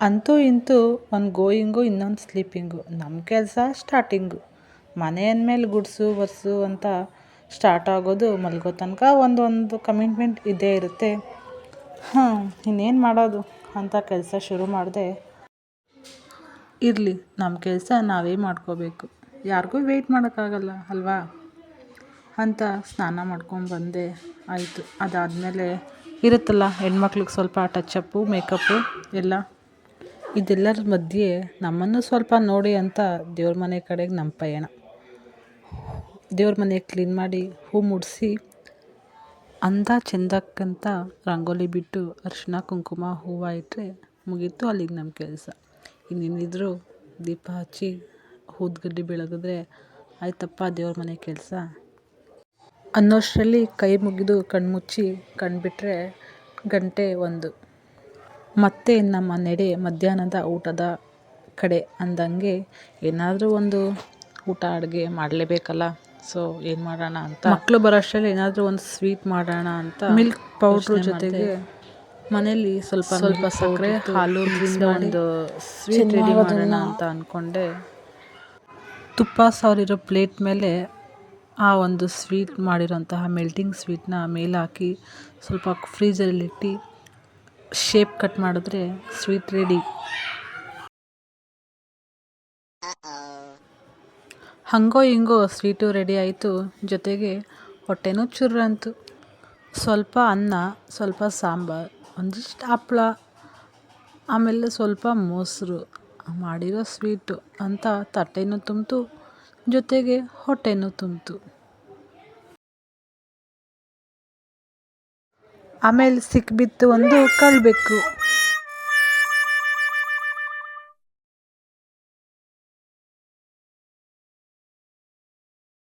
ಅಂತೂ ಇಂತೂ ಒಂದು ಗೋಯಿಂಗು ಇನ್ನೊಂದು ಸ್ಲೀಪಿಂಗು. ನಮ್ಮ ಕೆಲಸ ಸ್ಟಾರ್ಟಿಂಗು. ಮನೆ ಅಂದಮೇಲೆ ಗುಡ್ಸು ಒರೆಸು ಅಂತ ಸ್ಟಾರ್ಟ್ ಆಗೋದು ಮಲಗೋ ತನಕ ಒಂದೊಂದು ಕಮಿಟ್ಮೆಂಟ್ ಇದ್ದೇ ಇರುತ್ತೆ. ಇನ್ನೇನು ಮಾಡೋದು ಅಂತ ಕೆಲಸ ಶುರು ಮಾಡಿದೆ. ಇರಲಿ, ನಮ್ಮ ಕೆಲಸ ನಾವೇ ಮಾಡ್ಕೋಬೇಕು, ಯಾರಿಗೂ ವೆಯ್ಟ್ ಮಾಡೋಕ್ಕಾಗಲ್ಲ ಅಲ್ವಾ ಅಂತ ಸ್ನಾನ ಮಾಡ್ಕೊಂಡ್ಬಂದೆ. ಆಯಿತು. ಅದಾದಮೇಲೆ ಇರುತ್ತಲ್ಲ ಹೆಣ್ಮಕ್ಳಿಗೆ ಸ್ವಲ್ಪ ಟಚಪ್ಪು ಮೇಕಪ್ಪು ಎಲ್ಲ. ಇದೆಲ್ಲರ ಮಧ್ಯೆ ನಮ್ಮನ್ನು ಸ್ವಲ್ಪ ನೋಡಿ ಅಂತ ದೇವ್ರ ಮನೆ ಕಡೆಗೆ ನಮ್ಮ ಪಯಣ. ದೇವ್ರ ಮನೆ ಕ್ಲೀನ್ ಮಾಡಿ ಹೂ ಮುಡಿಸಿ ಅಂದ ಚೆಂದಕ್ಕಂತ ರಂಗೋಲಿ ಬಿಟ್ಟು ಅರಿಶಿನ ಕುಂಕುಮ ಹೂವು ಇಟ್ಟರೆ ಮುಗೀತು ಅಲ್ಲಿಗೆ ನಮ್ಮ ಕೆಲಸ. ಇನ್ನೇನಿದ್ರು ದೀಪ ಹಚ್ಚಿ ಊದ್ಗಡ್ಡಿ ಬೆಳಗಿದ್ರೆ ಆಯ್ತಪ್ಪ ದೇವ್ರ ಮನೆ ಕೆಲಸ ಅನ್ನೋಷ್ಟರಲ್ಲಿ ಕೈ ಮುಗಿದು ಕಣ್ಮುಚ್ಚಿ ಕಣ್ಬಿಟ್ರೆ ಗಂಟೆ 1. ಮತ್ತೆ ನಮ್ಮ ನಡೆ ಮಧ್ಯಾಹ್ನದ ಊಟದ ಕಡೆ ಅಂದಂಗೆ ಏನಾದರೂ ಒಂದು ಊಟ ಅಡುಗೆ ಮಾಡಲೇಬೇಕಲ್ಲ. ಸೊ ಏನು ಮಾಡೋಣ ಅಂತ ಮಕ್ಕಳು ಬರೋಷ್ಟರಲ್ಲಿ ಏನಾದರೂ ಒಂದು ಸ್ವೀಟ್ ಮಾಡೋಣ ಅಂತ ಮಿಲ್ಕ್ ಪೌಡ್ರ್ ಜೊತೆಗೆ ಮನೇಲಿ ಸ್ವಲ್ಪ ಸಕ್ಕರೆ ಹಾಲು ಇದರಿಂದ ಒಂದು ಸ್ವೀಟ್ ರೆಡಿ ಮಾಡೋಣ ಅಂತ ಅಂದ್ಕೊಂಡೆ. ತುಪ್ಪ ಸವರಿರೋ ಪ್ಲೇಟ್ ಮೇಲೆ ಆ ಒಂದು ಸ್ವೀಟ್ ಮಾಡಿರೋಂತಹ ಮೆಲ್ಟಿಂಗ್ ಸ್ವೀಟ್ನ ಮೇಲೆ ಹಾಕಿ ಸ್ವಲ್ಪ ಫ್ರೀಜರಲ್ಲಿಟ್ಟು ಶೇಪ್ ಕಟ್ ಮಾಡಿದ್ರೆ ಸ್ವೀಟ್ ರೆಡಿ. ಹಂಗೋ ಹಿಂಗೋ ಸ್ವೀಟು ರೆಡಿ ಆಯಿತು. ಜೊತೆಗೆ ಹೊಟ್ಟೆನೂ ಚುರ್ರಂತು. ಸ್ವಲ್ಪ ಅನ್ನ, ಸ್ವಲ್ಪ ಸಾಂಬಾರು, ಒಂದಿಷ್ಟು ಹಪ್ಳ, ಆಮೇಲೆ ಸ್ವಲ್ಪ ಮೊಸರು, ಮಾಡಿರೋ ಸ್ವೀಟು ಅಂತ ತಟ್ಟೆನೂ ತುಂಬಿತು, ಜೊತೆಗೆ ಹೊಟ್ಟೆನೂ ತುಂಬಿತು. ಆಮೇಲೆ ಸಿಕ್ಬಿತ್ತು ಒಂದು ಕಳ್ಬೇಕು.